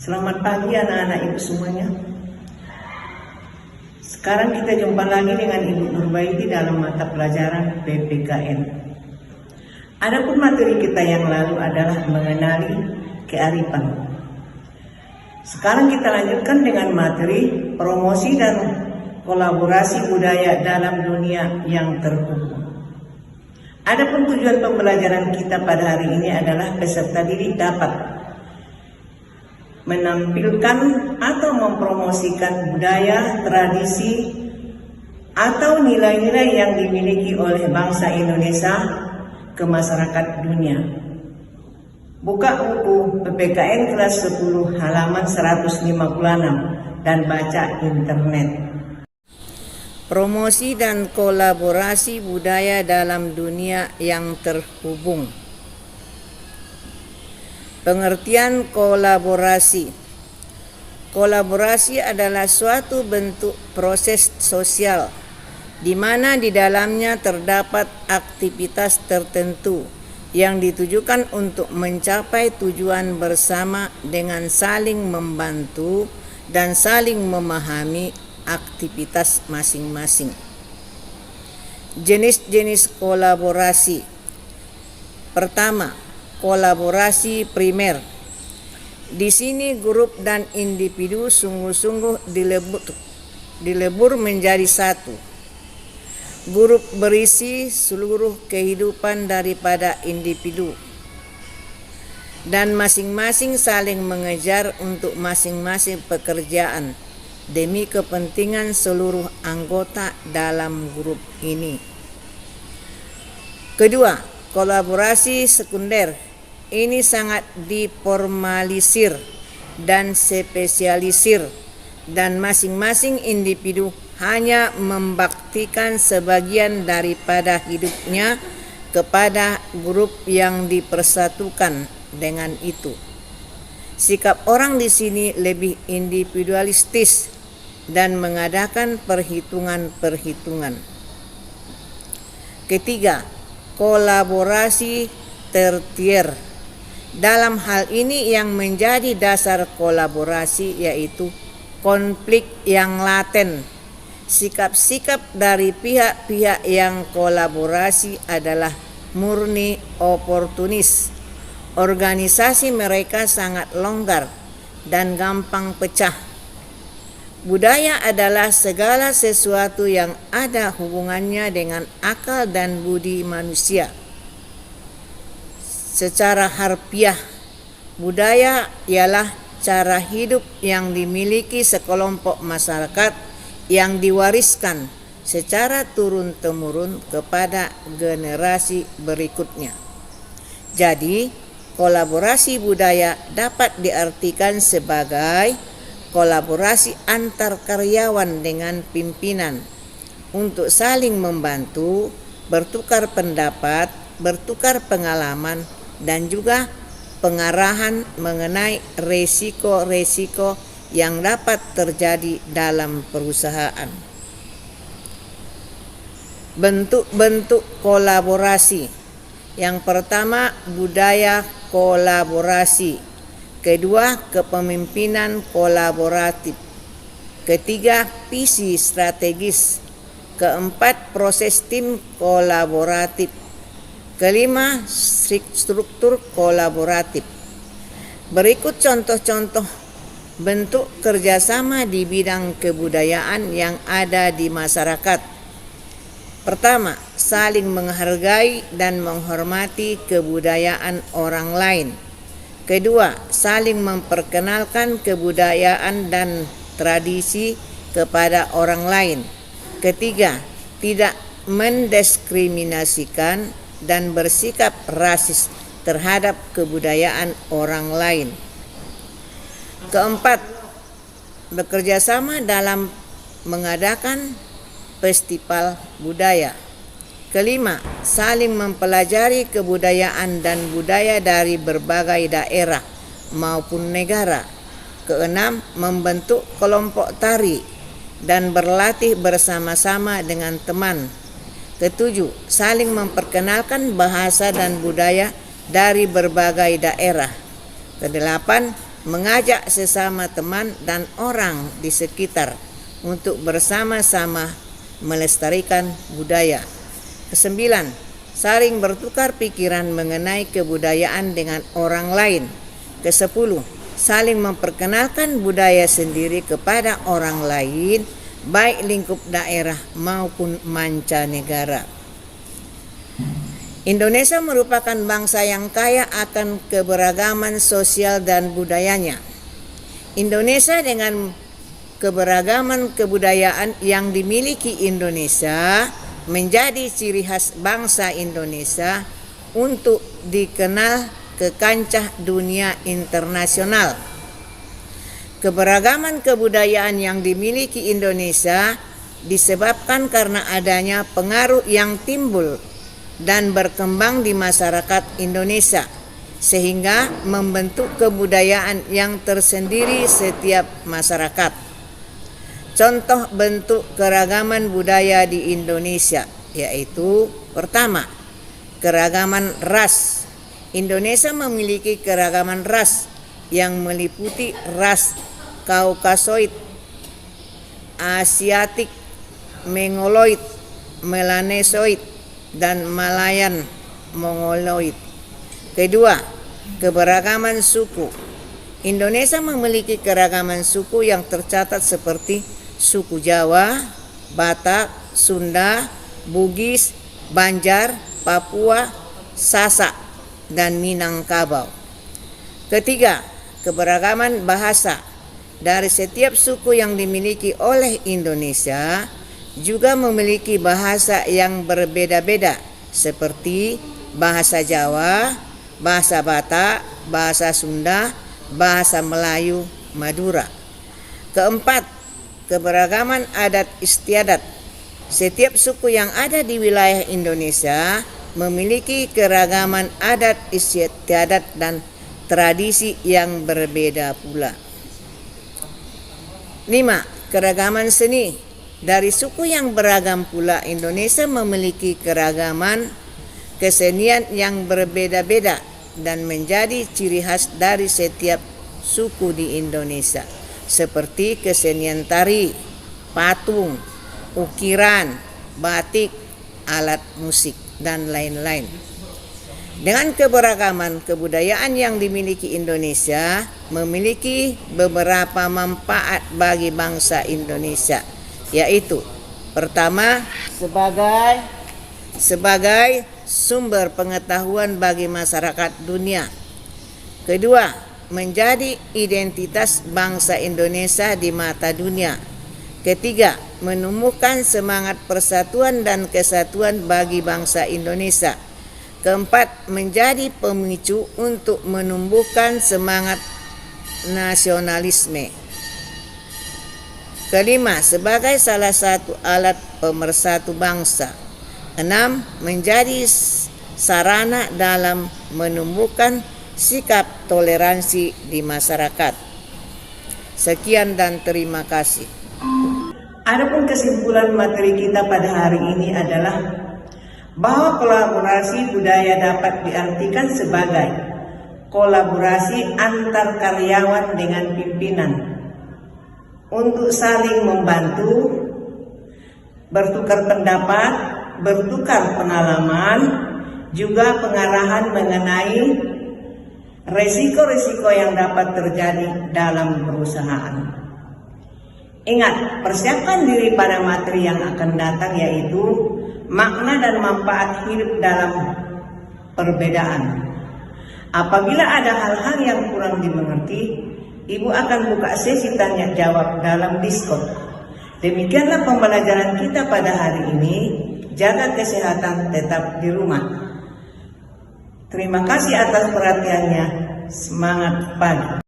Selamat pagi anak-anak ibu semuanya. Sekarang kita jumpa lagi dengan Ibu Nurbaiti dalam mata pelajaran PPKN. Adapun materi kita yang lalu adalah mengenali kearifan. Sekarang kita lanjutkan dengan materi promosi dan kolaborasi budaya dalam dunia yang terhubung. Adapun tujuan pembelajaran kita pada hari ini adalah peserta didik dapat menampilkan atau mempromosikan budaya, tradisi, atau nilai-nilai yang dimiliki oleh bangsa Indonesia ke masyarakat dunia. Buka buku PPKN kelas 10 halaman 156 dan baca internet. Promosi dan kolaborasi budaya dalam dunia yang terhubung. Pengertian kolaborasi. Kolaborasi adalah suatu bentuk proses sosial di mana di dalamnya terdapat aktivitas tertentu yang ditujukan untuk mencapai tujuan bersama dengan saling membantu dan saling memahami aktivitas masing-masing. Jenis-jenis kolaborasi. Pertama, kolaborasi primer. Di sini grup dan individu sungguh-sungguh dilebur menjadi satu. Grup berisi seluruh kehidupan daripada individu dan masing-masing saling mengejar untuk masing-masing pekerjaan demi kepentingan seluruh anggota dalam grup ini. Kedua, kolaborasi sekunder. Ini sangat diformalisir dan spesialisir dan masing-masing individu hanya membaktikan sebagian daripada hidupnya kepada grup yang dipersatukan dengan itu. Sikap orang di sini lebih individualistis dan mengadakan perhitungan-perhitungan. Ketiga, kolaborasi tertier. Dalam hal ini yang menjadi dasar kolaborasi yaitu konflik yang laten. Sikap-sikap dari pihak-pihak yang kolaborasi adalah murni oportunis. Organisasi mereka sangat longgar dan gampang pecah. Budaya adalah segala sesuatu yang ada hubungannya dengan akal dan budi manusia. Secara harfiah, budaya ialah cara hidup yang dimiliki sekelompok masyarakat yang diwariskan secara turun-temurun kepada generasi berikutnya. Jadi, kolaborasi budaya dapat diartikan sebagai kolaborasi antar karyawan dengan pimpinan untuk saling membantu, bertukar pendapat, bertukar pengalaman, dan juga pengarahan mengenai resiko-resiko yang dapat terjadi dalam perusahaan. Bentuk-bentuk kolaborasi. Yang pertama, budaya kolaborasi. Kedua, kepemimpinan kolaboratif. Ketiga, visi strategis. Keempat, proses tim kolaboratif. Kelima, struktur kolaboratif. Berikut contoh-contoh bentuk kerjasama di bidang kebudayaan yang ada di masyarakat. Pertama, saling menghargai dan menghormati kebudayaan orang lain. Kedua, saling memperkenalkan kebudayaan dan tradisi kepada orang lain. Ketiga, tidak mendiskriminasikan dan bersikap rasis terhadap kebudayaan orang lain. Keempat, bekerja sama dalam mengadakan festival budaya. Kelima, saling mempelajari kebudayaan dan budaya dari berbagai daerah maupun negara. Keenam, membentuk kelompok tari dan berlatih bersama-sama dengan teman. Ketujuh, saling memperkenalkan bahasa dan budaya dari berbagai daerah. Kedelapan, mengajak sesama teman dan orang di sekitar untuk bersama-sama melestarikan budaya. Kesembilan, saling bertukar pikiran mengenai kebudayaan dengan orang lain. Kesepuluh, saling memperkenalkan budaya sendiri kepada orang lain, baik lingkup daerah maupun mancanegara. Indonesia merupakan bangsa yang kaya akan keberagaman sosial dan budayanya. Indonesia dengan keberagaman kebudayaan yang dimiliki Indonesia menjadi ciri khas bangsa Indonesia untuk dikenal ke kancah dunia internasional. Keberagaman kebudayaan yang dimiliki Indonesia disebabkan karena adanya pengaruh yang timbul dan berkembang di masyarakat Indonesia, sehingga membentuk kebudayaan yang tersendiri setiap masyarakat. Contoh bentuk keragaman budaya di Indonesia yaitu: pertama, keragaman ras. Indonesia memiliki keragaman ras yang meliputi ras Kaukasoid, Asiatik, Mongoloid, Melanesoid, dan Malayan Mongoloid. Kedua, keberagaman suku. Indonesia memiliki keragaman suku yang tercatat seperti suku Jawa, Batak, Sunda, Bugis, Banjar, Papua, Sasak, dan Minangkabau. Ketiga, keberagaman bahasa. Dari setiap suku yang dimiliki oleh Indonesia juga memiliki bahasa yang berbeda-beda, seperti bahasa Jawa, bahasa Batak, bahasa Sunda, bahasa Melayu, Madura. Keempat, keberagaman adat istiadat. Setiap suku yang ada di wilayah Indonesia memiliki keragaman adat istiadat dan tradisi yang berbeda pula. 5. Keragaman seni. Dari suku yang beragam pula, Indonesia memiliki keragaman kesenian yang berbeda-beda dan menjadi ciri khas dari setiap suku di Indonesia, seperti kesenian tari, patung, ukiran, batik, alat musik, dan lain-lain. Dengan keberagaman kebudayaan yang dimiliki Indonesia memiliki beberapa manfaat bagi bangsa Indonesia, yaitu: pertama, sebagai sumber pengetahuan bagi masyarakat dunia. Kedua, menjadi identitas bangsa Indonesia di mata dunia. Ketiga, menumbuhkan semangat persatuan dan kesatuan bagi bangsa Indonesia. Keempat, menjadi pemicu untuk menumbuhkan semangat nasionalisme. Kelima, sebagai salah satu alat pemersatu bangsa. 6. Menjadi sarana dalam menumbuhkan sikap toleransi di masyarakat. Sekian dan terima kasih. Adapun kesimpulan materi kita pada hari ini adalah bahwa kolaborasi budaya dapat diartikan sebagai kolaborasi antar karyawan dengan pimpinan untuk saling membantu, bertukar pendapat, bertukar pengalaman, juga pengarahan mengenai resiko-resiko yang dapat terjadi dalam perusahaan. Ingat, persiapkan diri pada materi yang akan datang, yaitu makna dan manfaat hidup dalam perbedaan. Apabila ada hal-hal yang kurang dimengerti, Ibu akan buka sesi tanya jawab dalam Discord. Demikianlah pembelajaran kita pada hari ini. Jaga kesehatan, tetap di rumah. Terima kasih atas perhatiannya. Semangat pagi.